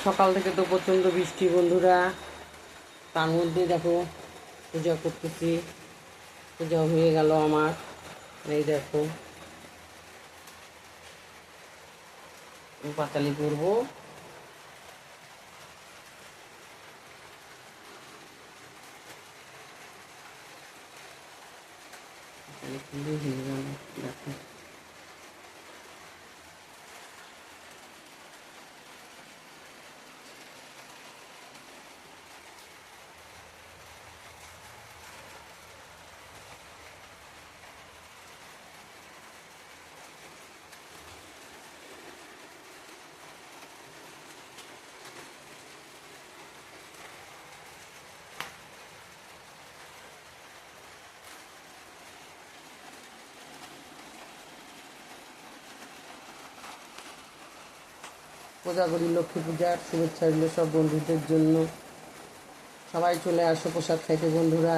সকাল থেকে তো প্রচণ্ড বৃষ্টি বন্ধুরা, তার মধ্যে দেখো পূজা করতেছি। পূজা হয়ে গেল আমার। এই দেখো পাতালি করবো। হয়ে গেল দেখো। পূজা করি, লক্ষ্মী পূজার শুভেচ্ছা রইল সব বন্ধুদের জন্য। সবাই চলে আসো প্রসাদ খাইতে বন্ধুরা।